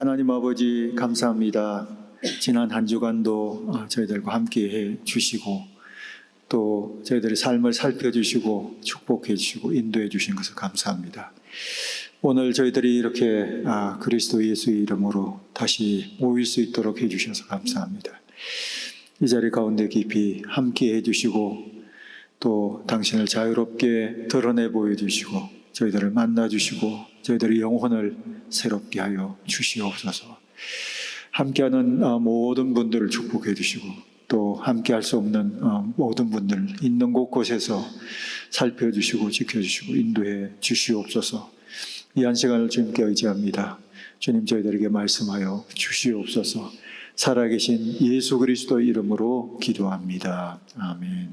하나님 아버지 감사합니다. 지난 한 주간도 저희들과 함께 해 주시고 또 저희들의 삶을 살펴주시고 축복해 주시고 인도해 주신 것을 감사합니다. 오늘 저희들이 이렇게 그리스도 예수의 이름으로 다시 모일 수 있도록 해 주셔서 감사합니다. 이 자리 가운데 깊이 함께 해 주시고 또 당신을 자유롭게 드러내 보여주시고 저희들을 만나주시고 저희들의 영혼을 새롭게 하여 주시옵소서. 함께하는 모든 분들을 축복해 주시고 또 함께할 수 없는 모든 분들 있는 곳곳에서 살펴주시고 지켜주시고 인도해 주시옵소서. 이 한 시간을 주님께 의지합니다. 주님 저희들에게 말씀하여 주시옵소서. 살아계신 예수 그리스도 이름으로 기도합니다. 아멘.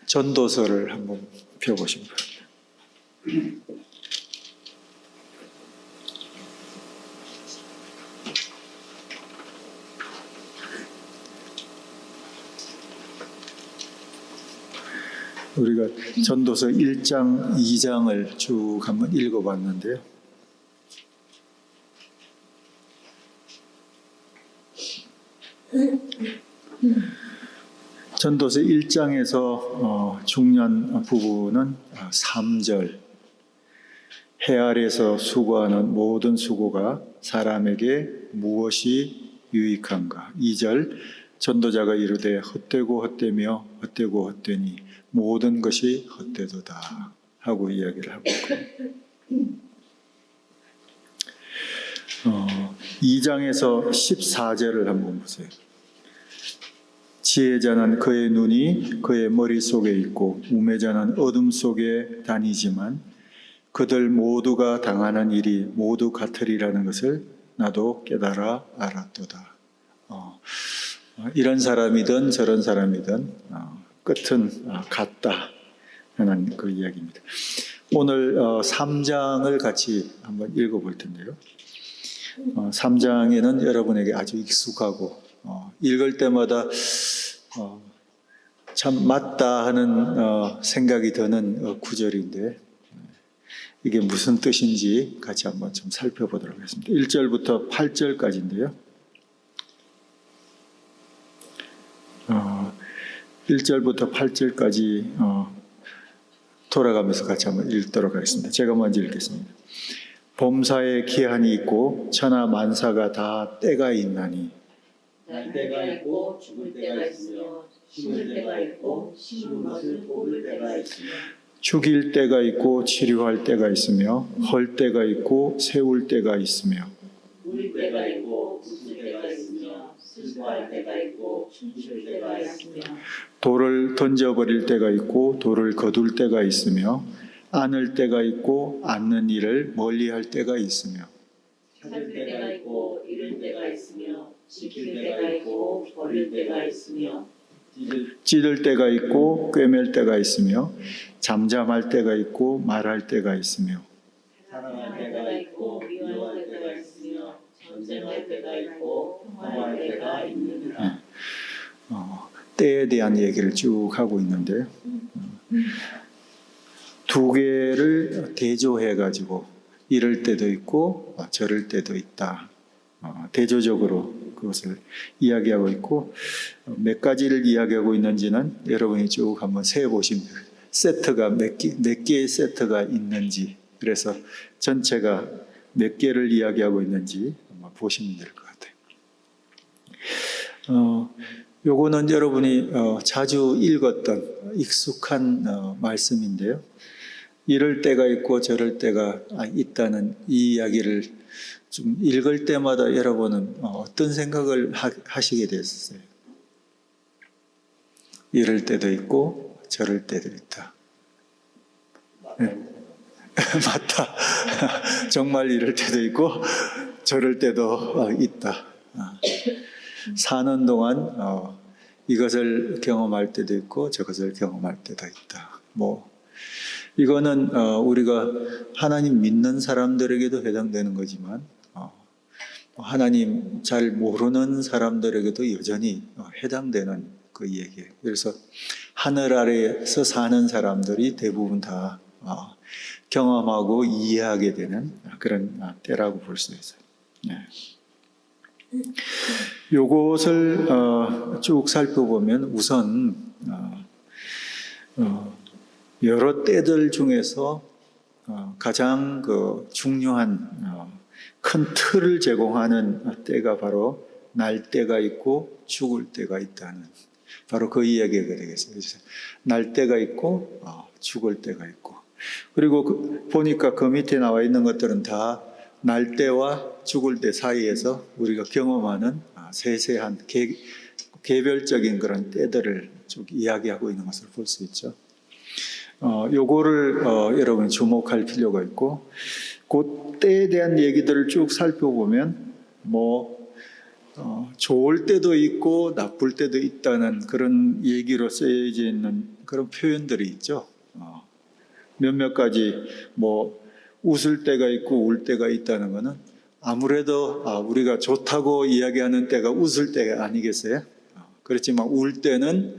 전도서를 한번 펴보시면 됩니다. 우리가 전도서 1장, 2장을 쭉 한번 읽어봤는데요. 전도서 1장에서 중요한 부분은 3절 해 아래에서 수고하는 모든 수고가 사람에게 무엇이 유익한가. 2절 전도자가 이르되 헛되고 헛되며 헛되고 헛되니 모든 것이 헛되도다 하고 이야기를 하고 있고 2장에서 14절을 한번 보세요. 지혜자는 그의 눈이 그의 머릿속에 있고 우매자는 어둠 속에 다니지만 그들 모두가 당하는 일이 모두 같으리라는 것을 나도 깨달아 알았도다. 이런 사람이든 저런 사람이든 끝은 같다 하는 그 이야기입니다. 오늘 3장을 같이 한번 읽어볼 텐데요. 3장에는 여러분에게 아주 익숙하고 읽을 때마다 참 맞다 하는 생각이 드는 구절인데 이게 무슨 뜻인지 같이 한번 좀 살펴보도록 하겠습니다. 1절부터 8절까지인데요. 1절부터 8절까지 돌아가면서 같이 한번 읽도록 하겠습니다. 제가 먼저 읽겠습니다. 범사에 기한이 있고 천하 만사가 다 때가 있나니 날 때가 있고 죽을 때가 있으며 심을 때가 있고 심은 것을 뽑을 때가 있으며 죽일 때가 있고 치료할 때가 있으며 헐 때가 있고 세울 때가 있으며 울 때가 있고 웃을 때가 있으며 슬퍼할 때가 있고 춤출 때가 있으며 돌을 던져버릴 때가 있고 돌을 거둘 때가 있으며 안을 때가 있고 안는 일을 멀리할 때가 있으며 찾을 때가 있고 잃을 때가 있으며 지킬 때가 있고 버릴 때가 있으며 찌들 때가 있고 꿰맬 때가 있으며 잠잠할 때가 있고 말할 때가 있으며 사랑할 때가 있고 미워할 때가 있으며 전쟁할 때가 있고 평화할 때가 있느니라. 때에 대한 얘기를 쭉 하고 있는데 두 개를 대조해가지고 이럴 때도 있고 저럴 때도 있다. 대조적으로 그것을 이야기하고 있고 몇 가지를 이야기하고 있는지는 여러분이 쭉 한번 세어보시면 세트가 몇 개의 세트가 있는지 그래서 전체가 몇 개를 이야기하고 있는지 한번 보시면 될 것 같아요. 요거는 여러분이 자주 읽었던 익숙한 말씀인데요. 이럴 때가 있고 저럴 때가 있다는 이 이야기를 좀 읽을 때마다 여러분은 어떤 생각을 하시게 됐어요? 이럴 때도 있고 저럴 때도 있다. 네. 맞다. 정말 이럴 때도 있고 저럴 때도 있다. 사는 동안 이것을 경험할 때도 있고 저것을 경험할 때도 있다. 이거는 우리가 하나님 믿는 사람들에게도 해당되는 거지만 하나님 잘 모르는 사람들에게도 여전히 해당되는 그 얘기예요. 그래서 하늘 아래에서 사는 사람들이 대부분 다 경험하고 이해하게 되는 그런 때라고 볼 수 있어요. 네. 요것을 쭉 살펴보면 우선 여러 때들 중에서 가장 중요한 큰 틀을 제공하는 때가 바로 날 때가 있고 죽을 때가 있다는 바로 그 이야기가 되겠어요. 날 때가 있고 죽을 때가 있고 그리고 보니까 그 밑에 나와 있는 것들은 다 날 때와 죽을 때 사이에서 우리가 경험하는 세세한 개별적인 그런 때들을 쭉 이야기하고 있는 것을 볼 수 있죠. 요거를 여러분이 주목할 필요가 있고 그 때에 대한 얘기들을 쭉 살펴보면 좋을 때도 있고 나쁠 때도 있다는 그런 얘기로 쓰여져 있는 그런 표현들이 있죠. 몇몇 가지 웃을 때가 있고 울 때가 있다는 것은 아무래도 우리가 좋다고 이야기하는 때가 웃을 때가 아니겠어요? 그렇지만 울 때는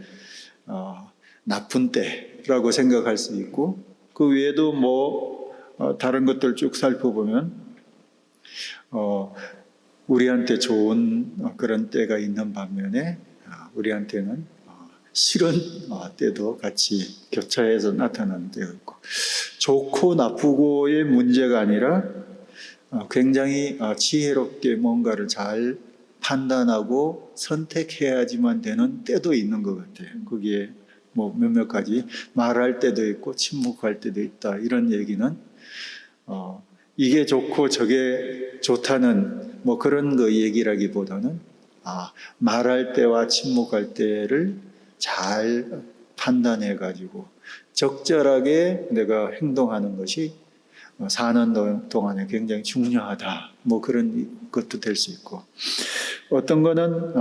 나쁜 때라고 생각할 수 있고 그 외에도 다른 것들 쭉 살펴보면 우리한테 좋은 그런 때가 있는 반면에 우리한테는 싫은 때도 같이 교차해서 나타나는 때가 있고 좋고 나쁘고의 문제가 아니라 굉장히 지혜롭게 뭔가를 잘 판단하고 선택해야지만 되는 때도 있는 것 같아요. 거기에 몇몇 가지 말할 때도 있고 침묵할 때도 있다 이런 얘기는 이게 좋고 저게 좋다는 그런 거 얘기라기보다는 말할 때와 침묵할 때를 잘 판단해 가지고 적절하게 내가 행동하는 것이 사는 동안에 굉장히 중요하다. 그런 것도 될 수 있고 어떤 거는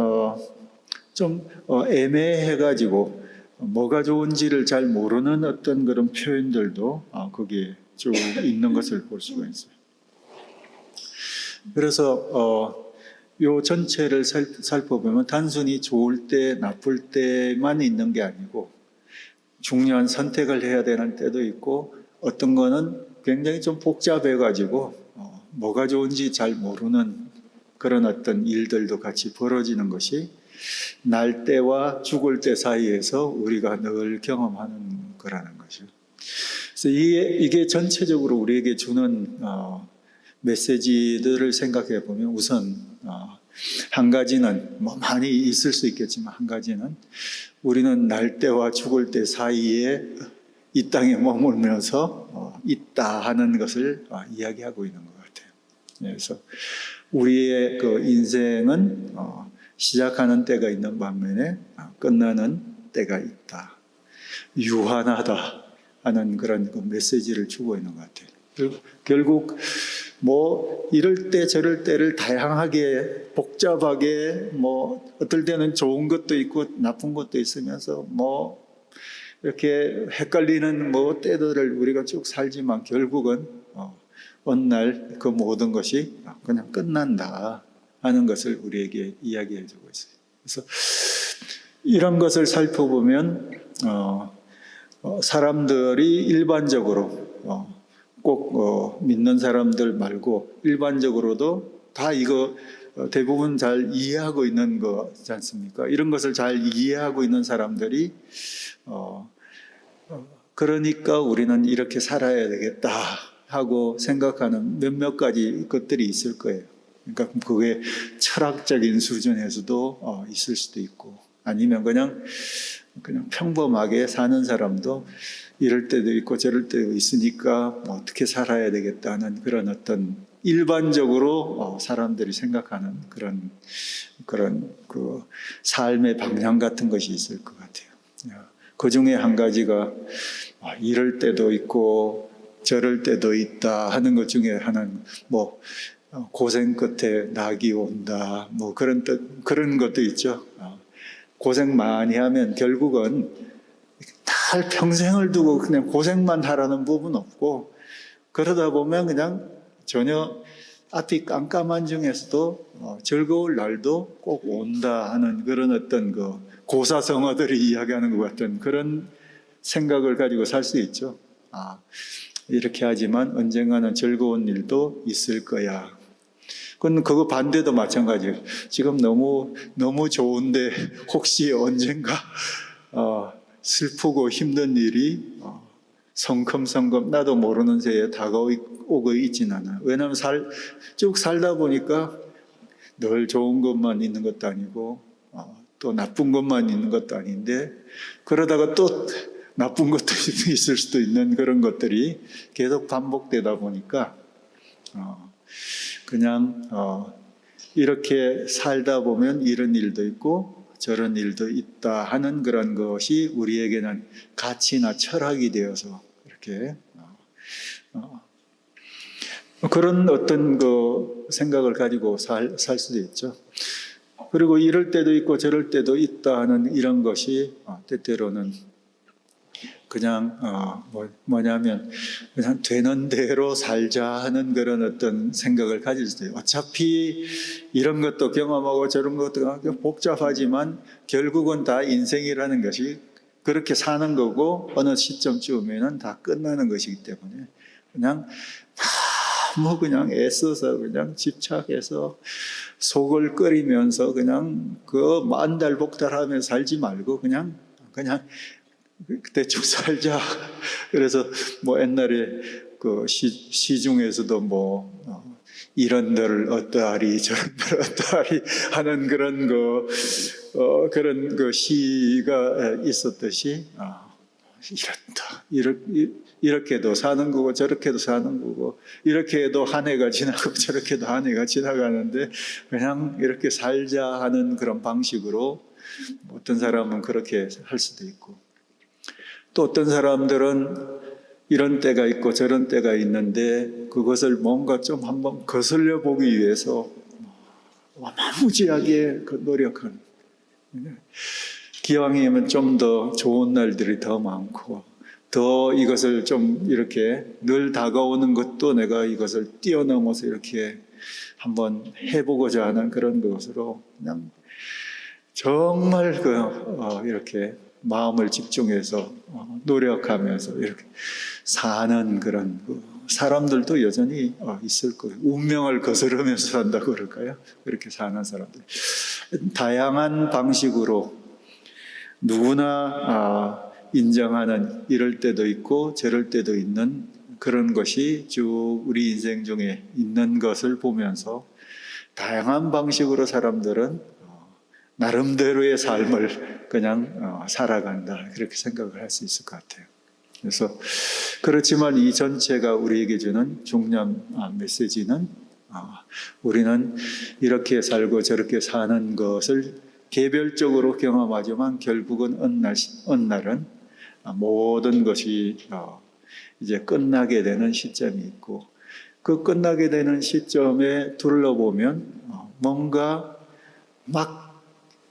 좀 애매해 가지고 뭐가 좋은지를 잘 모르는 어떤 그런 표현들도 거기에 쭉 있는 것을 볼 수가 있어요. 그래서 요 전체를 살펴보면 단순히 좋을 때 나쁠 때만 있는 게 아니고 중요한 선택을 해야 되는 때도 있고 어떤 거는 굉장히 좀 복잡해 가지고 뭐가 좋은지 잘 모르는 그런 어떤 일들도 같이 벌어지는 것이 날 때와 죽을 때 사이에서 우리가 늘 경험하는 거라는 것이죠. 그래서 이게 전체적으로 우리에게 주는 메시지들을 생각해 보면 우선 한 가지는 많이 있을 수 있겠지만 한 가지는 우리는 날 때와 죽을 때 사이에 이 땅에 머물면서 있다 하는 것을 이야기하고 있는 것 같아요. 그래서 우리의 그 인생은 시작하는 때가 있는 반면에 끝나는 때가 있다. 유한하다 하는 그런 그 메시지를 주고 있는 것 같아요. 결국 이럴 때 저럴 때를 다양하게 복잡하게 어떨 때는 좋은 것도 있고 나쁜 것도 있으면서 이렇게 헷갈리는 때들을 우리가 쭉 살지만 결국은 어느 날 그 모든 것이 그냥 끝난다 하는 것을 우리에게 이야기해 주고 있어요. 그래서 이런 것을 살펴보면 사람들이 일반적으로 꼭 믿는 사람들 말고 일반적으로도 다 이거 대부분 잘 이해하고 있는 거지 않습니까? 이런 것을 잘 이해하고 있는 사람들이 그러니까 우리는 이렇게 살아야 되겠다 하고 생각하는 몇몇 가지 것들이 있을 거예요. 그러니까 그게 철학적인 수준에서도 있을 수도 있고 아니면 그냥 평범하게 사는 사람도 이럴 때도 있고 저럴 때도 있으니까 어떻게 살아야 되겠다는 그런 어떤 일반적으로 사람들이 생각하는 그런 그 삶의 방향 같은 것이 있을 것 같아요. 그 중에 한 가지가 이럴 때도 있고 저럴 때도 있다 하는 것 중에 하나는 고생 끝에 낙이 온다 그런 것도 있죠. 고생 많이 하면 결국은 다 평생을 두고 그냥 고생만 하라는 부분 없고 그러다 보면 그냥 전혀 앞이 깜깜한 중에서도 즐거울 날도 꼭 온다 하는 그런 어떤 그 고사성어들이 이야기하는 것 같은 그런 생각을 가지고 살 수 있죠. 이렇게 하지만 언젠가는 즐거운 일도 있을 거야. 그건 그거 반대도 마찬가지예요. 지금 너무 좋은데 혹시 언젠가 슬프고 힘든 일이 성큼성큼 나도 모르는 새에 다가오고 있지는 않아요. 왜냐하면 쭉 살다 보니까 늘 좋은 것만 있는 것도 아니고 또 나쁜 것만 있는 것도 아닌데, 그러다가 또 나쁜 것도 있을 수도 있는 그런 것들이 계속 반복되다 보니까 그냥 이렇게 살다 보면 이런 일도 있고 저런 일도 있다 하는 그런 것이 우리에게는 가치나 철학이 되어서 이렇게 그런 어떤 그 생각을 가지고 살 수도 있죠. 그리고 이럴 때도 있고 저럴 때도 있다 하는 이런 것이 때때로는 그냥 뭐냐면 그냥 되는 대로 살자 하는 그런 어떤 생각을 가질 수도 있어요. 어차피 이런 것도 경험하고 저런 것도 복잡하지만 결국은 다 인생이라는 것이 그렇게 사는 거고 어느 시점쯤에는 다 끝나는 것이기 때문에 그냥 너무 그냥 애써서 그냥 집착해서 속을 끓이면서 그냥 그 만달복달하며 살지 말고 그냥 대충 살자. 그래서 뭐 옛날에 그 시중에서도 뭐 이런들 어떠하리 저런들 어떠하리 하는 그런 그런 그 시가 있었듯이 이렇게도 사는 거고 저렇게도 사는 거고 이렇게 해도 한 해가 지나고 저렇게 해도 한 해가 지나가는데 그냥 이렇게 살자 하는 그런 방식으로 어떤 사람은 그렇게 할 수도 있고, 또 어떤 사람들은 이런 때가 있고 저런 때가 있는데 그것을 뭔가 좀 한번 거슬려 보기 위해서 마무지하게 노력하는, 기왕이면 좀 더 좋은 날들이 더 많고 더 이것을 좀 이렇게 늘 다가오는 것도 내가 이것을 뛰어넘어서 이렇게 한번 해보고자 하는 그런 것으로 그냥 정말 이렇게 마음을 집중해서 노력하면서 이렇게 사는 그런 사람들도 여전히 있을 거예요. 운명을 거스르면서 산다고 그럴까요? 그렇게 사는 사람들. 다양한 방식으로 누구나 인정하는 이럴 때도 있고 저럴 때도 있는 그런 것이 쭉 우리 인생 중에 있는 것을 보면서 다양한 방식으로 사람들은 나름대로의 삶을 그냥 살아간다, 그렇게 생각을 할 수 있을 것 같아요. 그래서 그렇지만 이 전체가 우리에게 주는 중요한 메시지는 우리는 이렇게 살고 저렇게 사는 것을 개별적으로 경험하지만 결국은 어느 날은 모든 것이 이제 끝나게 되는 시점이 있고, 그 끝나게 되는 시점에 둘러보면 뭔가 막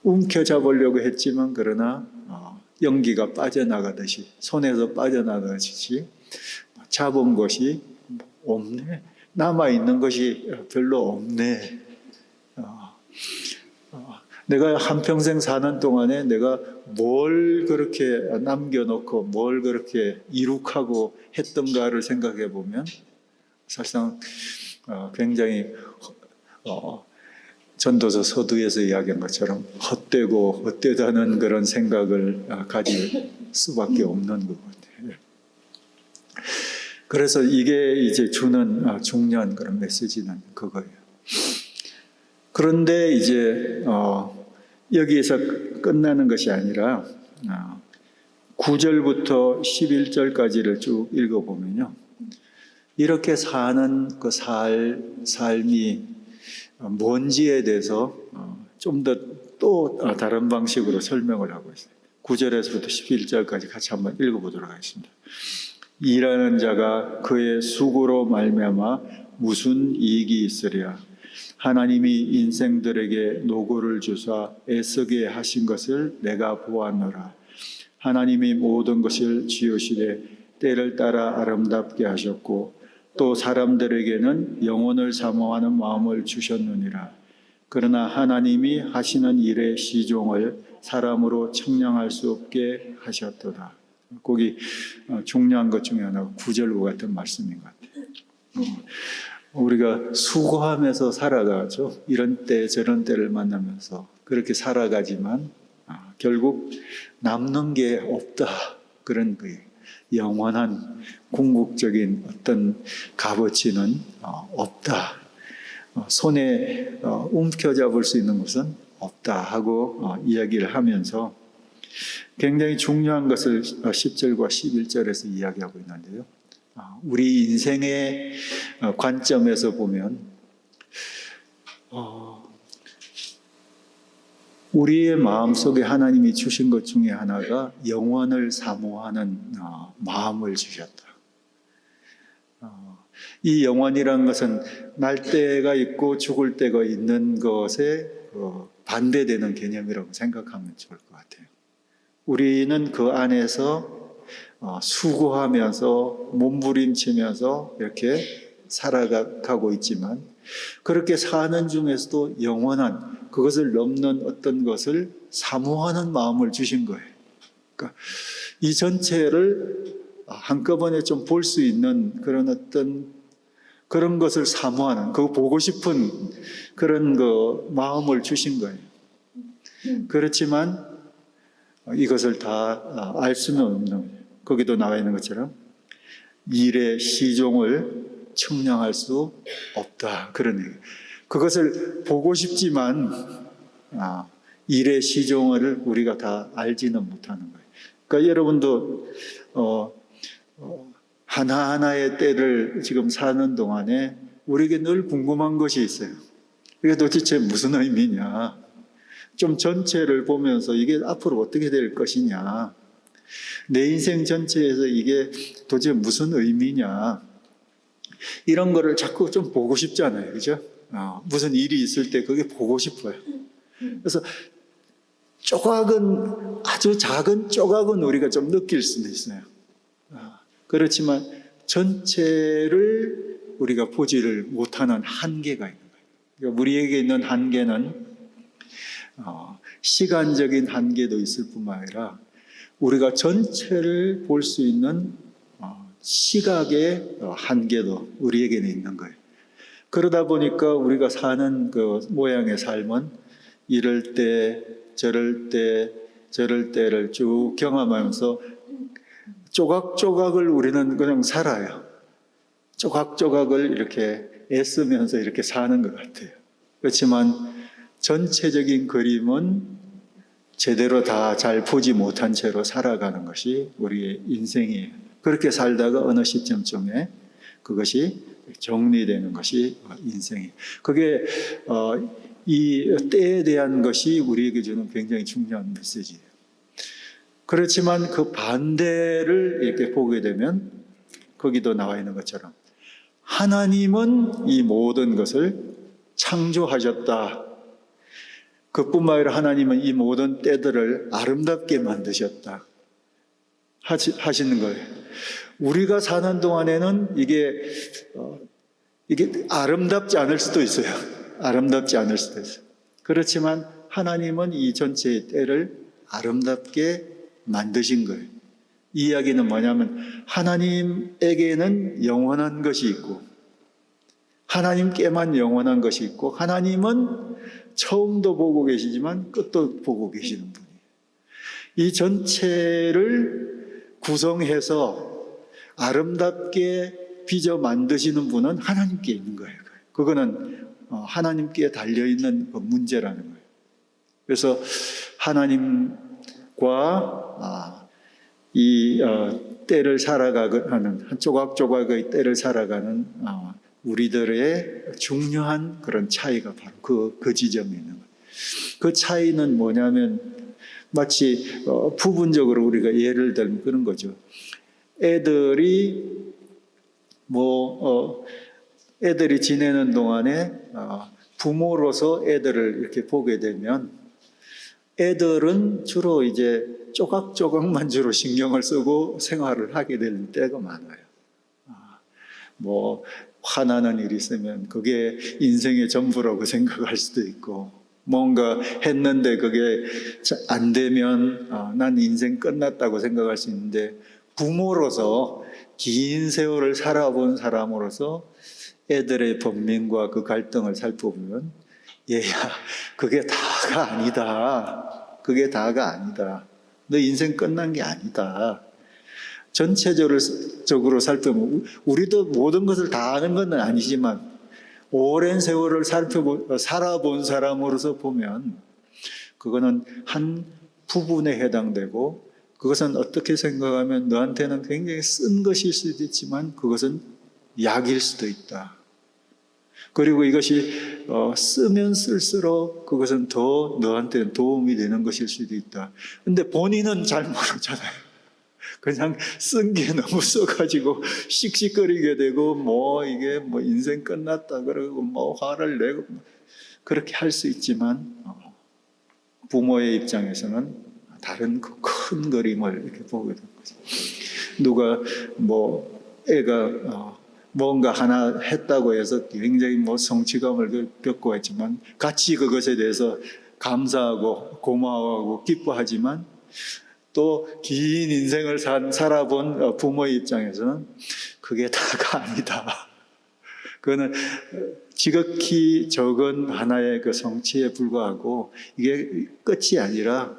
움켜잡으려고 했지만 그러나 연기가 빠져나가듯이, 손에서 빠져나가듯이 잡은 것이 없네, 남아있는 것이 별로 없네. 내가 한평생 사는 동안에 내가 뭘 그렇게 남겨놓고 뭘 그렇게 이룩하고 했던가를 생각해 보면 사실상 굉장히 전도서 서두에서 이야기한 것처럼 헛되고 헛되다는 그런 생각을 가질 수밖에 없는 것 같아요. 그래서 이게 이제 주는 중요한 그런 메시지는 그거예요. 그런데 이제 여기에서 끝나는 것이 아니라 9절부터 11절까지를 쭉 읽어보면요, 이렇게 사는 그 삶이 뭔지에 대해서 좀 더 또 다른 방식으로 설명을 하고 있어요. 9절에서부터 11절까지 같이 한번 읽어보도록 하겠습니다. 일하는 자가 그의 수고로 말미암아 무슨 이익이 있으랴. 하나님이 인생들에게 노고를 주사 애쓰게 하신 것을 내가 보았노라. 하나님이 모든 것을 지으시되 때를 따라 아름답게 하셨고 또 사람들에게는 영혼을 사모하는 마음을 주셨느니라. 그러나 하나님이 하시는 일의 시종을 사람으로 측량할 수 없게 하셨도다. 거기 중요한 것 중에 하나가 구절과 같은 말씀인 것 같아요. 우리가 수고하면서 살아가죠. 이런 때 저런 때를 만나면서 그렇게 살아가지만 결국 남는 게 없다. 그런 거예요. 영원한 궁극적인 어떤 값어치는 없다. 손에 움켜잡을 수 있는 것은 없다 하고 이야기를 하면서 굉장히 중요한 것을 10절과 11절에서 이야기하고 있는데요. 우리 인생의 관점에서 보면 우리의 마음속에 하나님이 주신 것 중에 하나가 영원을 사모하는 마음을 주셨다. 이 영원이라는 것은 날 때가 있고 죽을 때가 있는 것에 반대되는 개념이라고 생각하면 좋을 것 같아요. 우리는 그 안에서 수고하면서 몸부림치면서 이렇게 살아가고 있지만 그렇게 사는 중에서도 영원한 그것을 넘는 어떤 것을 사모하는 마음을 주신 거예요. 그러니까 이 전체를 한꺼번에 좀 볼 수 있는 그런 어떤 그런 것을 사모하는, 그거 보고 싶은 그런 마음을 주신 거예요. 그렇지만 이것을 다 알 수는 없는 거예요. 거기도 나와 있는 것처럼 일의 시종을 측량할 수 없다. 그런 얘기예요. 그것을 보고 싶지만 일의 시종을 우리가 다 알지는 못하는 거예요. 그러니까 여러분도 하나하나의 때를 지금 사는 동안에 우리에게 늘 궁금한 것이 있어요. 이게 도대체 무슨 의미냐? 좀 전체를 보면서 이게 앞으로 어떻게 될 것이냐? 내 인생 전체에서 이게 도대체 무슨 의미냐? 이런 거를 자꾸 좀 보고 싶잖아요. 그죠? 무슨 일이 있을 때 그게 보고 싶어요. 그래서 조각은, 아주 작은 조각은 우리가 좀 느낄 수도 있어요. 그렇지만 전체를 우리가 보지를 못하는 한계가 있는 거예요. 그러니까 우리에게 있는 한계는 시간적인 한계도 있을 뿐만 아니라 우리가 전체를 볼 수 있는 시각의 한계도 우리에게는 있는 거예요. 그러다 보니까 우리가 사는 그 모양의 삶은 이럴 때, 저럴 때, 저럴 때를 쭉 경험하면서 조각조각을 우리는 그냥 살아요. 조각조각을 이렇게 애쓰면서 이렇게 사는 것 같아요. 그렇지만 전체적인 그림은 제대로 다 잘 보지 못한 채로 살아가는 것이 우리의 인생이에요. 그렇게 살다가 어느 시점쯤에 그것이 정리되는 것이 인생이에요. 그게 이 때에 대한 것이 우리에게 주는 굉장히 중요한 메시지예요. 그렇지만 그 반대를 이렇게 보게 되면 거기도 나와 있는 것처럼 하나님은 이 모든 것을 창조하셨다. 그뿐만 아니라 하나님은 이 모든 때들을 아름답게 만드셨다. 하시는 거예요. 우리가 사는 동안에는 이게 아름답지 않을 수도 있어요. 아름답지 않을 수도 있어요. 그렇지만 하나님은 이 전체의 때를 아름답게 만드신 거예요. 이 이야기는 뭐냐면 하나님에게는 영원한 것이 있고 하나님께만 영원한 것이 있고 하나님은 처음도 보고 계시지만 끝도 보고 계시는 분이에요. 이 전체를 구성해서 아름답게 빚어 만드시는 분은 하나님께 있는 거예요. 그거는 하나님께 달려있는 그 문제라는 거예요. 그래서 하나님과 이 때를 살아가는 한 조각조각의 때를 살아가는 우리들의 중요한 그런 차이가 바로 그 지점에 있는 거예요. 그 차이는 뭐냐면 마치 부분적으로 우리가 예를 들면 그런 거죠. 애들이 애들이 지내는 동안에 부모로서 애들을 이렇게 보게 되면 애들은 주로 이제 조각조각만 주로 신경을 쓰고 생활을 하게 되는 때가 많아요. 화나는 일이 있으면 그게 인생의 전부라고 생각할 수도 있고, 뭔가 했는데 그게 안 되면 난 인생 끝났다고 생각할 수 있는데, 부모로서 긴 세월을 살아본 사람으로서 애들의 번민과 그 갈등을 살펴보면, 얘야, 그게 다가 아니다. 그게 다가 아니다. 너 인생 끝난 게 아니다. 전체적으로 살펴보면, 우리도 모든 것을 다 아는 건 아니지만 오랜 세월을 살아본 사람으로서 보면 그거는 한 부분에 해당되고, 그것은 어떻게 생각하면 너한테는 굉장히 쓴 것일 수도 있지만 그것은 약일 수도 있다. 그리고 이것이 쓰면 쓸수록 그것은 더 너한테 도움이 되는 것일 수도 있다. 근데 본인은 잘 모르잖아요. 그냥 쓴 게 너무 써가지고 씩씩거리게 되고, 이게 인생 끝났다 그러고 화를 내고 그렇게 할 수 있지만, 부모의 입장에서는 다른 그 큰 그림을 이렇게 보게 되는 거죠. 누가 애가 뭔가 하나 했다고 해서 굉장히 성취감을 겪고 했지만, 같이 그것에 대해서 감사하고 고마워하고 기뻐하지만, 또 긴 인생을 살아본 부모의 입장에서는 그게 다가 아니다. 그거는 지극히 적은 하나의 그 성취에 불과하고, 이게 끝이 아니라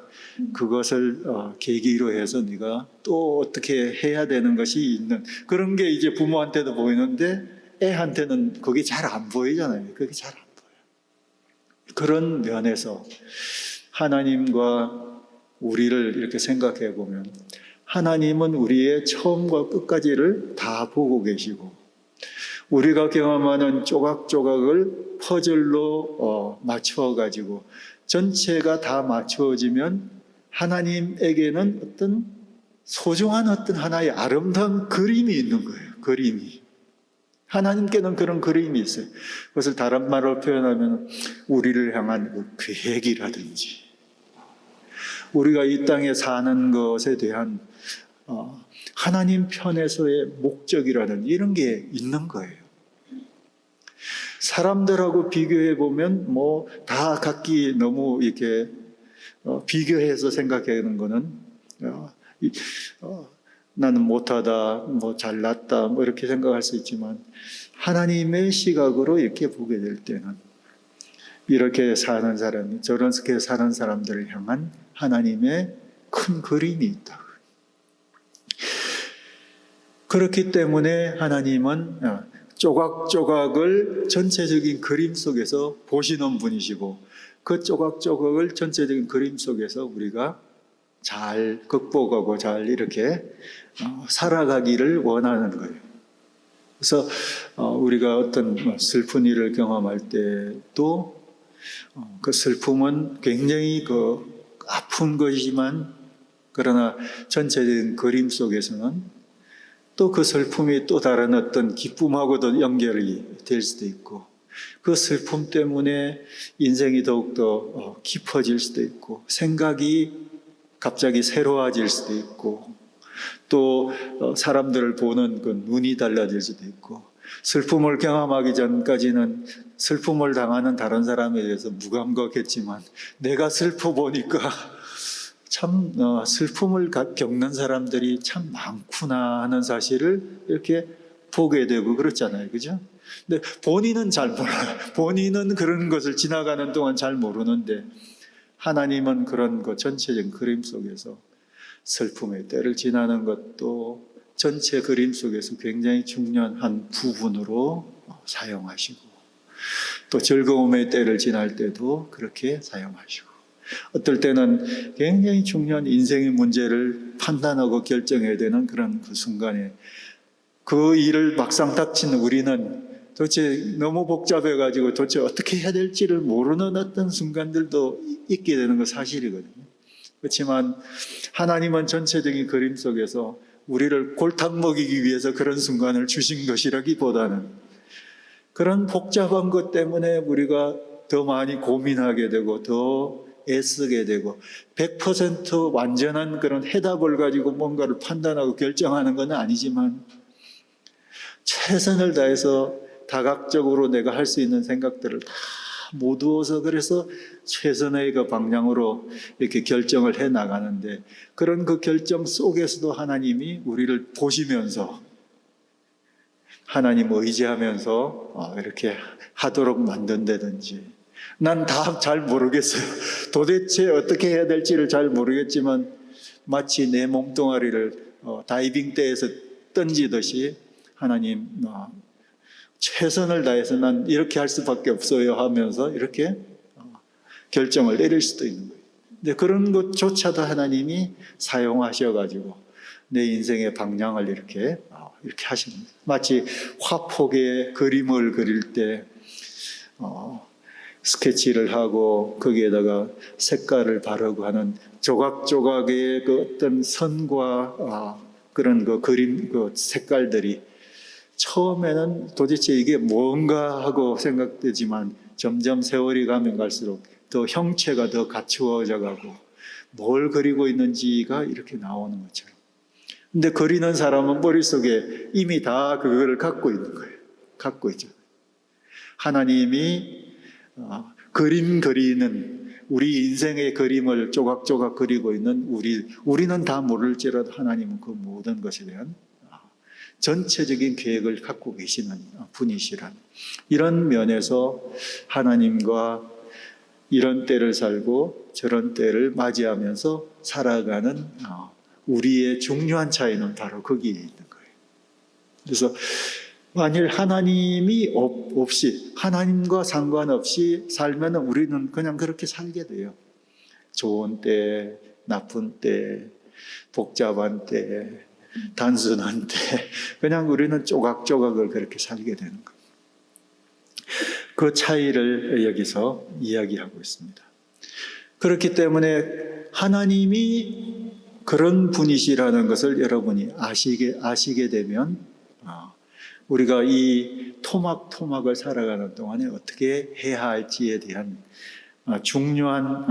그것을 계기로 해서 네가 또 어떻게 해야 되는 것이 있는, 그런 게 이제 부모한테도 보이는데 애한테는 그게 잘 안 보이잖아요. 그게 잘 안 보여요. 그런 면에서 하나님과 우리를 이렇게 생각해 보면, 하나님은 우리의 처음과 끝까지를 다 보고 계시고, 우리가 경험하는 조각조각을 퍼즐로 맞춰가지고 전체가 다 맞춰지면 하나님에게는 어떤 소중한 어떤 하나의 아름다운 그림이 있는 거예요. 그림이. 하나님께는 그런 그림이 있어요. 그것을 다른 말로 표현하면 우리를 향한 그 계획이라든지, 우리가 이 땅에 사는 것에 대한 하나님 편에서의 목적이라든지 이런 게 있는 거예요. 사람들하고 비교해 보면 다 각기 너무 이렇게 비교해서 생각하는 거는 나는 못하다, 잘났다, 이렇게 생각할 수 있지만, 하나님의 시각으로 이렇게 보게 될 때는 이렇게 사는 사람이, 저렇게 사는 사람들을 향한 하나님의 큰 그림이 있다. 그렇기 때문에 하나님은 조각조각을 전체적인 그림 속에서 보시는 분이시고, 그 조각조각을 전체적인 그림 속에서 우리가 잘 극복하고 잘 이렇게 살아가기를 원하는 거예요. 그래서 우리가 어떤 슬픈 일을 경험할 때도 그 슬픔은 굉장히 아픈 것이지만, 그러나 전체적인 그림 속에서는 또 그 슬픔이 또 다른 어떤 기쁨하고도 연결이 될 수도 있고, 그 슬픔 때문에 인생이 더욱더 깊어질 수도 있고, 생각이 갑자기 새로워질 수도 있고, 또 사람들을 보는 그 눈이 달라질 수도 있고, 슬픔을 경험하기 전까지는 슬픔을 당하는 다른 사람에 대해서 무감각했지만, 내가 슬퍼 보니까 참 슬픔을 겪는 사람들이 참 많구나 하는 사실을 이렇게 보게 되고 그렇잖아요. 그죠? 근데 본인은 잘 몰라요. 본인은 그런 것을 지나가는 동안 잘 모르는데, 하나님은 그런 것 전체적인 그림 속에서 슬픔의 때를 지나는 것도 전체 그림 속에서 굉장히 중요한 한 부분으로 사용하시고, 또 즐거움의 때를 지날 때도 그렇게 사용하시고, 어떨 때는 굉장히 중요한 인생의 문제를 판단하고 결정해야 되는 그런 그 순간에 그 일을 막상 닥친 우리는 도대체 너무 복잡해가지고 도대체 어떻게 해야 될지를 모르는 어떤 순간들도 있게 되는 건 사실이거든요. 그렇지만 하나님은 전체적인 그림 속에서 우리를 골탕 먹이기 위해서 그런 순간을 주신 것이라기보다는, 그런 복잡한 것 때문에 우리가 더 많이 고민하게 되고 더 애쓰게 되고 100% 완전한 그런 해답을 가지고 뭔가를 판단하고 결정하는 건 아니지만, 최선을 다해서 다각적으로 내가 할 수 있는 생각들을 다 못 누워서 그래서 최선의 그 방향으로 이렇게 결정을 해 나가는데 그런 그 결정 속에서도 하나님이 우리를 보시면서 하나님 의지하면서 이렇게 하도록 만든다든지 난 다 잘 모르겠어요. 도대체 어떻게 해야 될지를 잘 모르겠지만 마치 내 몸뚱아리를 다이빙대에서 던지듯이 하나님 최선을 다해서 난 이렇게 할 수밖에 없어요 하면서 이렇게 결정을 내릴 수도 있는 거예요. 근데 그런 것조차도 하나님이 사용하셔가지고 내 인생의 방향을 이렇게 하시는 거예요. 마치 화폭에 그림을 그릴 때 스케치를 하고 거기에다가 색깔을 바르고 하는 조각조각의 그 어떤 선과 그런 그 그림 그 색깔들이 처음에는 도대체 이게 뭔가 하고 생각되지만 점점 세월이 가면 갈수록 더 형체가 더 갖추어져 가고 뭘 그리고 있는지가 이렇게 나오는 것처럼. 근데 그리는 사람은 머릿속에 이미 다 그거를 갖고 있는 거예요. 갖고 있죠. 하나님이 그림 그리는 우리 인생의 그림을 조각조각 그리고 있는 우리는 다 모를지라도 하나님은 그 모든 것에 대한 전체적인 계획을 갖고 계시는 분이시란 이런 면에서 하나님과 이런 때를 살고 저런 때를 맞이하면서 살아가는 우리의 중요한 차이는 바로 거기에 있는 거예요. 그래서 만일 하나님이 없이 하나님과 상관없이 살면 우리는 그냥 그렇게 살게 돼요. 좋은 때, 나쁜 때, 복잡한 때, 단순한 때 그냥 우리는 조각조각을 그렇게 살게 되는 거예요. 그 차이를 여기서 이야기하고 있습니다. 그렇기 때문에 하나님이 그런 분이시라는 것을 여러분이 아시게 되면 우리가 이 토막토막을 살아가는 동안에 어떻게 해야 할지에 대한 중요한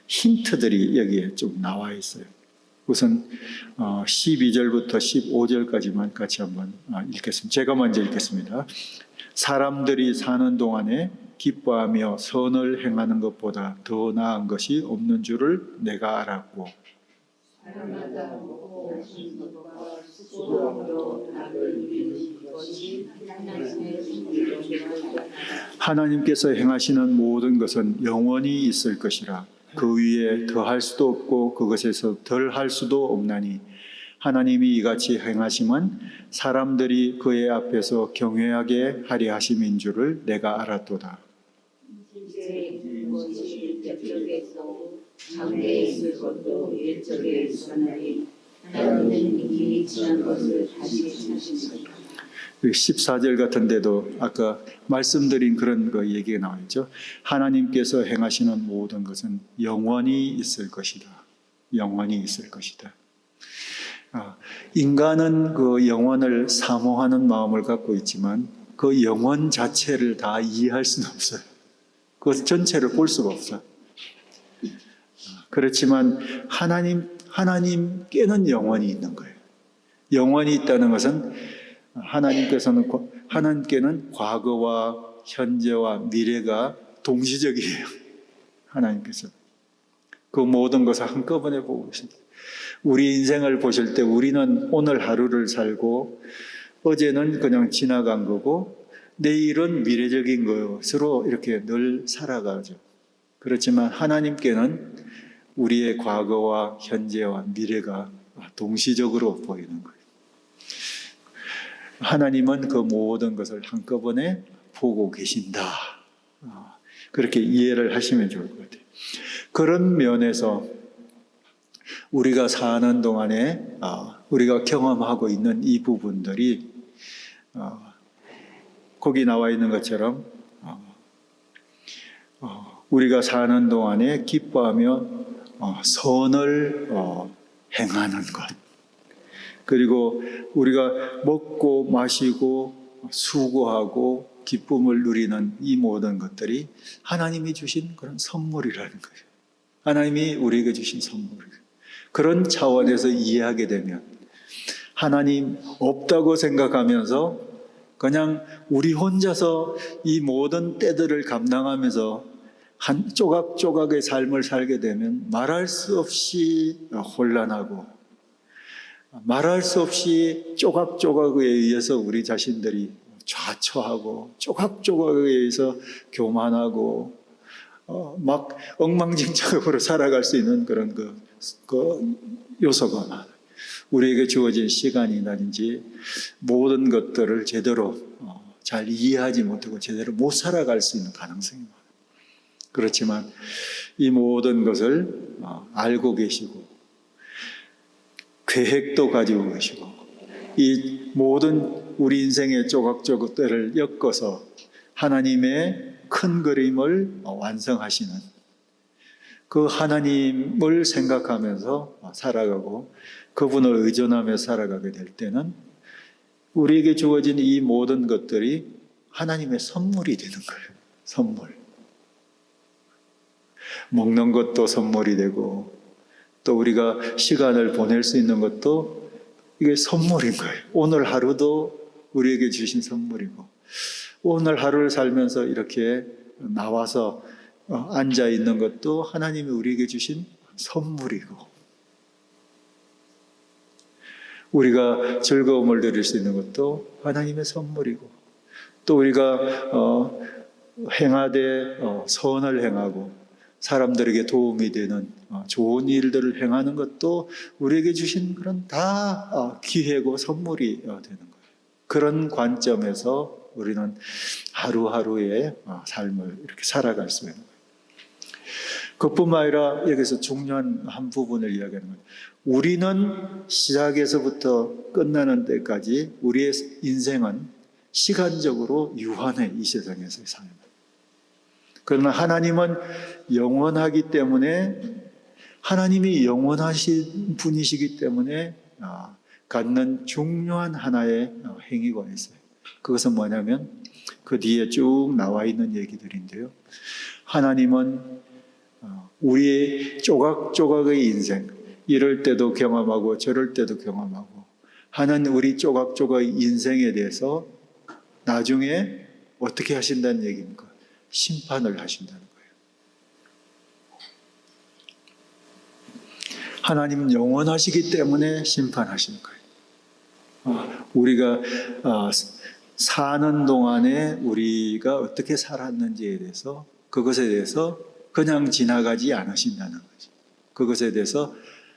힌트들이 여기에 좀 나와 있어요. 우선 12절부터 15절까지만 같이 한번 읽겠습니다. 제가 먼저 읽겠습니다. 사람들이 사는 동안에 기뻐하며 선을 행하는 것보다 더 나은 것이 없는 줄을 내가 알았고 사람마다 먹고 마시는 것과 수고함으로 답을 이루는 것이 하나님의 신비로다. 하나님께서 행하시는 모든 것은 영원히 있을 것이라 그 위에 더할 수도 없고 그것에서 덜할 수도 없나니 하나님이 이같이 행하심은 사람들이 그의 앞에서 경외하게 하려 하심인 줄을 내가 알았도다. 실제 있는 것이 저쪽에서 장래에 있을 것도 옛적에 있었나니 하나님은 이미 지난 것을 다시 사신 것이다. 14절 같은 데도 아까 말씀드린 그런 거 얘기가 나와 있죠. 하나님께서 행하시는 모든 것은 영원히 있을 것이다. 영원히 있을 것이다. 인간은 그 영원을 사모하는 마음을 갖고 있지만 그 영원 자체를 다 이해할 수는 없어요. 그 전체를 볼 수가 없어요. 그렇지만 하나님께는 영원히 있는 거예요. 영원히 있다는 것은 하나님께는 과거와 현재와 미래가 동시적이에요. 하나님께서 그 모든 것을 한꺼번에 보고 계십니다. 우리 인생을 보실 때 우리는 오늘 하루를 살고 어제는 그냥 지나간 거고 내일은 미래적인 것으로 이렇게 늘 살아가죠. 그렇지만 하나님께는 우리의 과거와 현재와 미래가 동시적으로 보이는 거예요. 하나님은 그 모든 것을 한꺼번에 보고 계신다. 그렇게 이해를 하시면 좋을 것 같아요. 그런 면에서 우리가 사는 동안에 우리가 경험하고 있는 이 부분들이 거기 나와 있는 것처럼 우리가 사는 동안에 기뻐하며 선을 행하는 것, 그리고 우리가 먹고 마시고 수고하고 기쁨을 누리는 이 모든 것들이 하나님이 주신 그런 선물이라는 거예요. 하나님이 우리에게 주신 선물이에요. 그런 차원에서 이해하게 되면 하나님 없다고 생각하면서 그냥 우리 혼자서 이 모든 때들을 감당하면서 한 조각조각의 삶을 살게 되면 말할 수 없이 혼란하고 말할 수 없이 조각조각에 의해서 우리 자신들이 좌초하고 조각조각에 의해서 교만하고 막 엉망진창으로 살아갈 수 있는 그런 그 요소가 많아요. 우리에게 주어진 시간이라든지 모든 것들을 제대로 잘 이해하지 못하고 제대로 못 살아갈 수 있는 가능성이 많아요. 그렇지만 이 모든 것을 알고 계시고 계획도 가지고 계시고 이 모든 우리 인생의 조각조각들을 엮어서 하나님의 큰 그림을 완성하시는 그 하나님을 생각하면서 살아가고 그분을 의존하며 살아가게 될 때는 우리에게 주어진 이 모든 것들이 하나님의 선물이 되는 거예요. 선물. 먹는 것도 선물이 되고 또 우리가 시간을 보낼 수 있는 것도 이게 선물인 거예요. 오늘 하루도 우리에게 주신 선물이고 오늘 하루를 살면서 이렇게 나와서 앉아 있는 것도 하나님이 우리에게 주신 선물이고 우리가 즐거움을 누릴 수 있는 것도 하나님의 선물이고 또 우리가 행하되 선을 행하고 사람들에게 도움이 되는 좋은 일들을 행하는 것도 우리에게 주신 그런 다 기회고 선물이 되는 거예요. 그런 관점에서 우리는 하루하루의 삶을 이렇게 살아갈 수 있는 거예요. 그뿐만 아니라 여기서 중요한 한 부분을 이야기하는 거예요. 우리는 시작에서부터 끝나는 때까지 우리의 인생은 시간적으로 유한해, 이 세상에서의 삶은. 그러나 하나님은 영원하기 때문에 하나님이 영원하신 분이시기 때문에 갖는 중요한 하나의 행위가 있어요. 그것은 뭐냐면 그 뒤에 쭉 나와 있는 얘기들인데요. 하나님은 우리의 조각조각의 인생, 이럴 때도 경험하고 저럴 때도 경험하고 하는 우리 조각조각의 인생에 대해서 나중에 어떻게 하신다는 얘기입니까? 심판을 하신다는 거예요. 하나님은 영원하시기 때문에 심판하시는 거예요. 우리가 사는 동안에 우리가 어떻게 살았는지에 대해서 그것에 대해서 그냥 지나가지 않으신다는 거죠. 그것에 대해서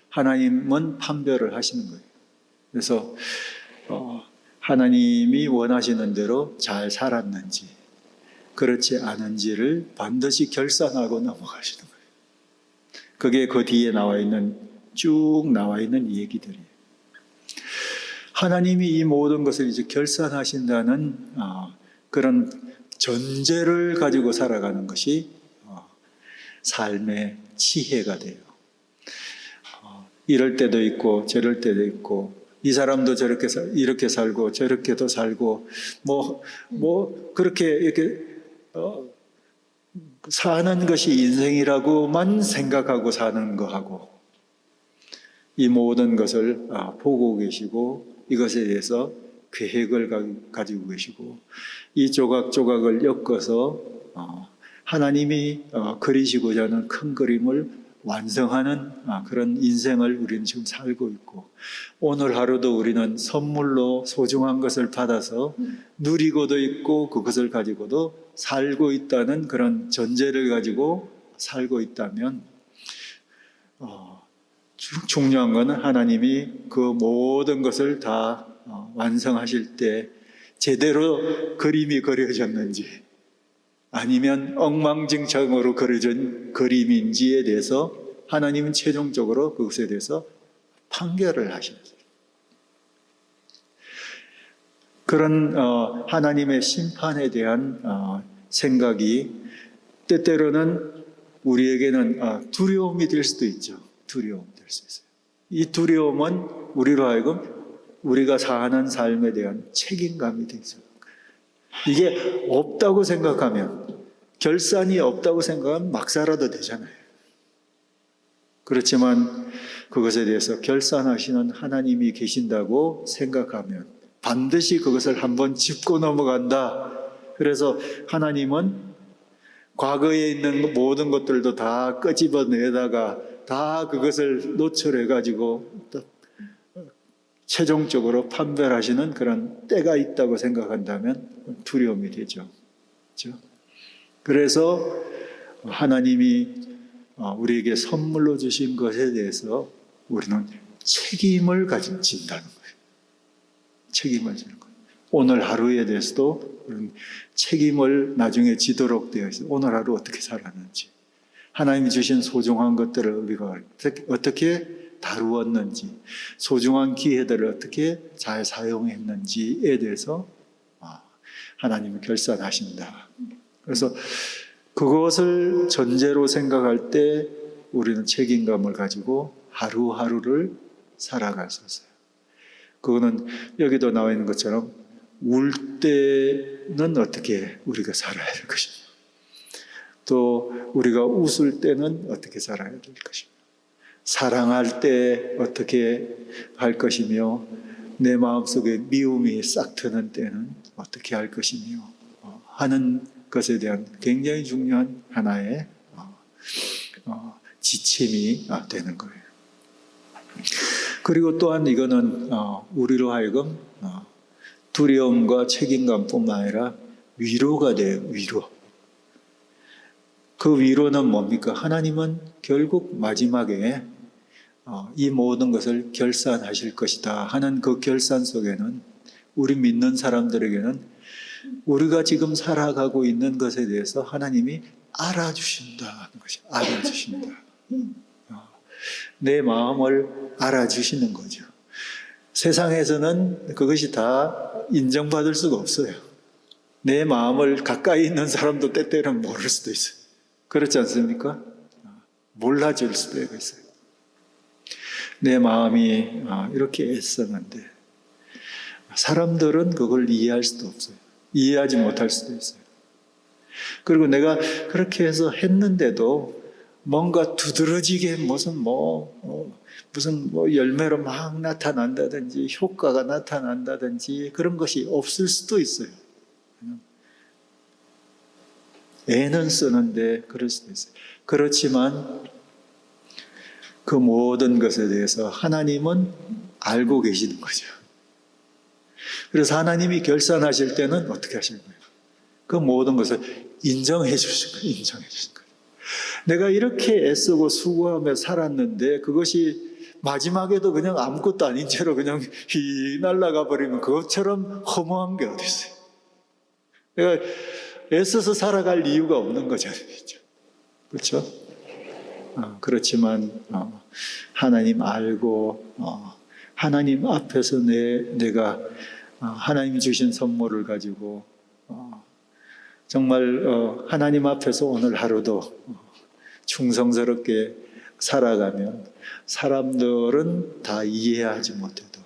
하나님은 판별을 하시는 거예요. 그래서 하나님이 원하시는 대로 잘 살았는지 그렇지 않은지를 반드시 결산하고 넘어가시는 거예요. 그게 그 뒤에 쭉 나와 있는 얘기들이에요. 하나님이 이 모든 것을 이제 결산하신다는 그런 전제를 가지고 살아가는 것이 삶의 지혜가 돼요. 이럴 때도 있고 저럴 때도 있고 이 사람도 저렇게 이렇게 살고 저렇게도 살고 그렇게 이렇게 사는 것이 인생이라고만 생각하고 사는 거하고 이 모든 것을 보고 계시고 이것에 대해서 계획을 가지고 계시고 이 조각조각을 엮어서 하나님이 그리시고자 하는 큰 그림을 완성하는 그런 인생을 우리는 지금 살고 있고 오늘 하루도 우리는 선물로 소중한 것을 받아서 누리고도 있고 그것을 가지고도 살고 있다는 그런 전제를 가지고 살고 있다면 중요한 것은 하나님이 그 모든 것을 다 완성하실 때 제대로 그림이 그려졌는지 아니면 엉망진창으로 그려진 그림인지에 대해서 하나님은 최종적으로 그것에 대해서 판결을 하셨어요. 그런 하나님의 심판에 대한 생각이 때때로는 우리에게는 두려움이 될 수도 있죠. 두려움이 될 수 있어요. 이 두려움은 우리로 하여금 우리가 사는 삶에 대한 책임감이 되죠. 이게 없다고 생각하면 결산이 없다고 생각하면 막 살아도 되잖아요. 그렇지만 그것에 대해서 결산하시는 하나님이 계신다고 생각하면 반드시 그것을 한번 짚고 넘어간다. 그래서 하나님은 과거에 있는 모든 것들도 다 끄집어내다가 다 그것을 노출해가지고 또 최종적으로 판별하시는 그런 때가 있다고 생각한다면 두려움이 되죠. 그렇죠? 그래서 하나님이 우리에게 선물로 주신 것에 대해서 우리는 책임을 진다는 거예요. 책임을 지는 거예요. 오늘 하루에 대해서도 우리는 책임을 나중에 지도록 되어 있어요. 오늘 하루 어떻게 살았는지, 하나님이 주신 소중한 것들을 우리가 어떻게 다루었는지, 소중한 기회들을 어떻게 잘 사용했는지에 대해서 하나님이 결산하신다. 그래서 그것을 전제로 생각할 때 우리는 책임감을 가지고 하루하루를 살아갈 수 있어요. 그거는 여기도 나와 있는 것처럼 울 때는 어떻게 우리가 살아야 될 것이며, 또 우리가 웃을 때는 어떻게 살아야 될 것이며, 사랑할 때 어떻게 할 것이며, 내 마음속에 미움이 싹 트는 때는 어떻게 할 것이며 하는 것에 대한 굉장히 중요한 하나의 지침이 되는 거예요. 그리고 또한 이거는 우리로 하여금 두려움과 책임감뿐만 아니라 위로가 돼요. 위로. 그 위로는 뭡니까? 하나님은 결국 마지막에 이 모든 것을 결산하실 것이다 하는 그 결산 속에는 우리 믿는 사람들에게는 우리가 지금 살아가고 있는 것에 대해서 하나님이 알아주신다는 것이 알아주신다. 내 마음을 알아주시는 거죠. 세상에서는 그것이 다 인정받을 수가 없어요. 내 마음을 가까이 있는 사람도 때때로는 모를 수도 있어요. 그렇지 않습니까? 몰라줄 수도 있어요. 내 마음이 이렇게 애쓰는데 사람들은 그걸 이해할 수도 없어요. 이해하지 못할 수도 있어요. 그리고 내가 그렇게 해서 했는데도 뭔가 두드러지게 무슨 열매로 막 나타난다든지 효과가 나타난다든지 그런 것이 없을 수도 있어요. 애는 쓰는데 그럴 수도 있어요. 그렇지만 그 모든 것에 대해서 하나님은 알고 계시는 거죠. 그래서 하나님이 결산하실 때는 어떻게 하시는 거예요? 그 모든 것을 인정해 주신 거예요. 인정해 주신 거예요. 내가 이렇게 애쓰고 수고하며 살았는데 그것이 마지막에도 그냥 아무것도 아닌 채로 그냥 날아가 버리면 그것처럼 허무한 게 어디 있어요? 내가 애써서 살아갈 이유가 없는 거잖아요. 그렇죠? 그렇지만 하나님 알고 하나님 앞에서 내가 하나님 주신 선물을 가지고 정말 하나님 앞에서 오늘 하루도 충성스럽게 살아가면 사람들은 다 이해하지 못해도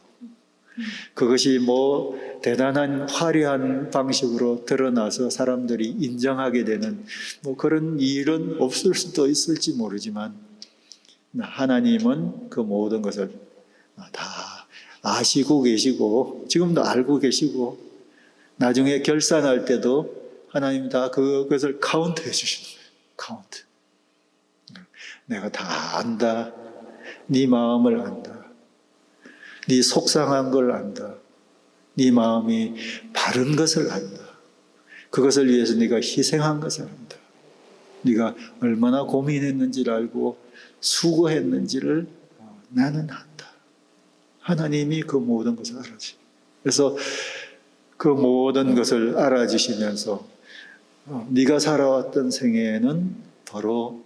그것이 대단한 화려한 방식으로 드러나서 사람들이 인정하게 되는 그런 일은 없을 수도 있을지 모르지만 하나님은 그 모든 것을 다 아시고 계시고 지금도 알고 계시고 나중에 결산할 때도 하나님이 다 그것을 카운트해 주시는 거예요. 카운트. 내가 다 안다. 네 마음을 안다. 네 속상한 걸 안다. 네 마음이 바른 것을 안다. 그것을 위해서 네가 희생한 것을 안다. 네가 얼마나 고민했는지를 알고 수고했는지를 나는 안다. 하나님이 그 모든 것을 알아주십니다. 그래서 그 모든 것을 알아주시면서 네가 살아왔던 생애는 바로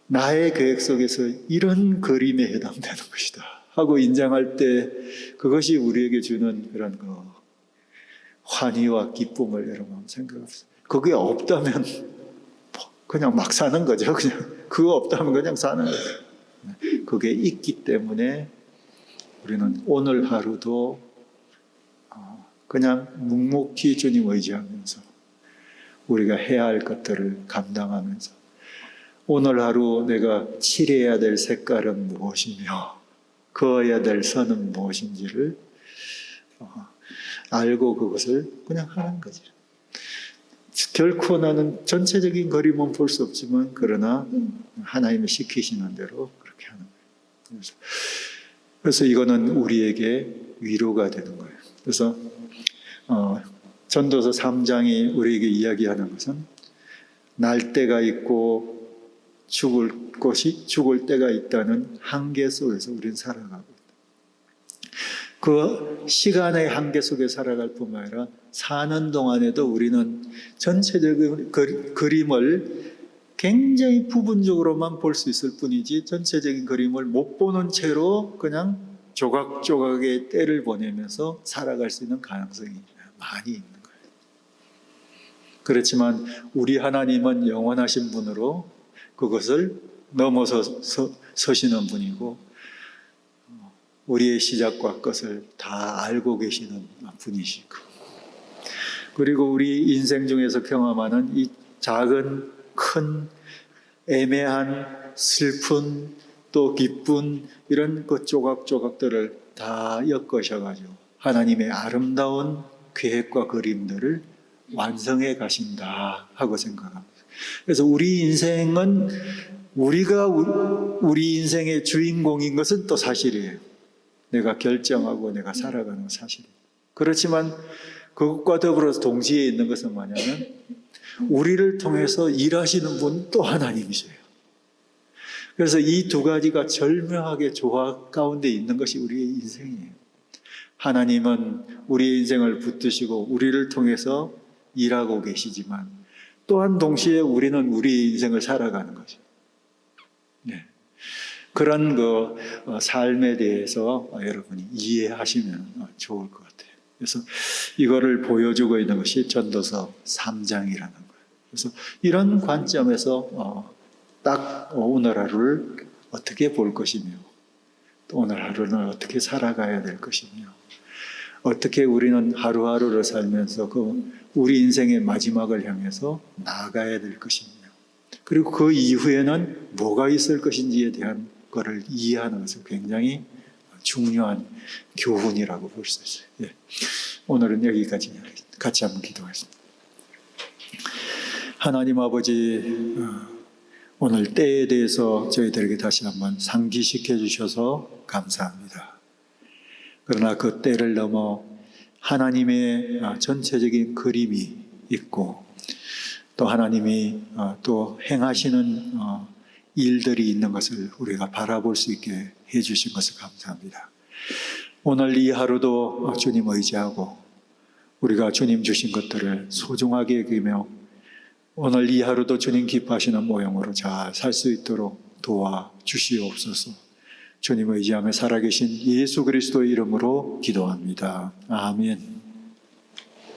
나의 계획 속에서 이런 그림에 해당되는 것이다 하고 인정할 때 그것이 우리에게 주는 그런 환희와 기쁨을 여러분 생각합시다. 그게 없다면 그냥 막 사는 거죠. 그냥 그거 없다면 그냥 사는 거죠. 그게 있기 때문에 우리는 오늘 하루도 그냥 묵묵히 주님 의지하면서 우리가 해야 할 것들을 감당하면서 오늘 하루 내가 칠해야 될 색깔은 무엇이며 그어야 될 선은 무엇인지를 알고 그것을 그냥 하는 거죠. 결코 나는 전체적인 그림은 볼 수 없지만 그러나 하나님이 시키시는 대로 그렇게 하는 거예요. 그래서 이거는 우리에게 위로가 되는 거예요. 그래서 전도서 3장이 우리에게 이야기하는 것은 날 때가 있고 죽을 때가 있다는 한계 속에서 우리는 살아가고 있다. 그 시간의 한계 속에 살아갈 뿐만 아니라 사는 동안에도 우리는 전체적인 그림을 굉장히 부분적으로만 볼 수 있을 뿐이지 전체적인 그림을 못 보는 채로 그냥 조각조각의 때를 보내면서 살아갈 수 있는 가능성이 많이 있는 거예요. 그렇지만 우리 하나님은 영원하신 분으로 그것을 넘어서 서시는 분이고 우리의 시작과 끝을 다 알고 계시는 분이시고 그리고 우리 인생 중에서 경험하는 이 작은 큰 애매한 슬픈 또 기쁜 이런 그 조각조각들을 다 엮으셔가지고 하나님의 아름다운 계획과 그림들을 완성해 가신다 하고 생각합니다. 그래서 우리 인생은 우리가 우리 인생의 주인공인 것은 또 사실이에요. 내가 결정하고 내가 살아가는 건 사실이에요. 그렇지만 그것과 더불어서 동시에 있는 것은 뭐냐면 우리를 통해서 일하시는 분 또 하나님이세요. 그래서 이 두 가지가 절묘하게 조화 가운데 있는 것이 우리의 인생이에요. 하나님은 우리의 인생을 붙드시고 우리를 통해서 일하고 계시지만 또한 동시에 우리는 우리의 인생을 살아가는 거죠. 네. 그런 삶에 대해서 여러분이 이해하시면 좋을 것 같아요. 그래서 이거를 보여주고 있는 것이 전도서 3장이라는 거예요. 그래서 이런 관점에서 딱 오늘 하루를 어떻게 볼 것이며 또 오늘 하루는 어떻게 살아가야 될 것이며 어떻게 우리는 하루하루를 살면서 우리 인생의 마지막을 향해서 나아가야 될 것이며 그리고 그 이후에는 뭐가 있을 것인지에 대한 것을 이해하는 것은 굉장히 중요한 교훈이라고 볼 수 있어요. 예. 오늘은 여기까지 같이 한번 기도하겠습니다. 하나님 아버지, 오늘 때에 대해서 저희들에게 다시 한번 상기시켜 주셔서 감사합니다. 그러나 그 때를 넘어 하나님의 전체적인 그림이 있고 또 하나님이 또 행하시는 일들이 있는 것을 우리가 바라볼 수 있게 해주신 것을 감사합니다. 오늘 이 하루도 주님 의지하고 우리가 주님 주신 것들을 소중하게 여기며 오늘 이 하루도 주님 기뻐하시는 모형으로 잘 살 수 있도록 도와주시옵소서. 주님 의지하며 살아계신 예수 그리스도의 이름으로 기도합니다. 아멘.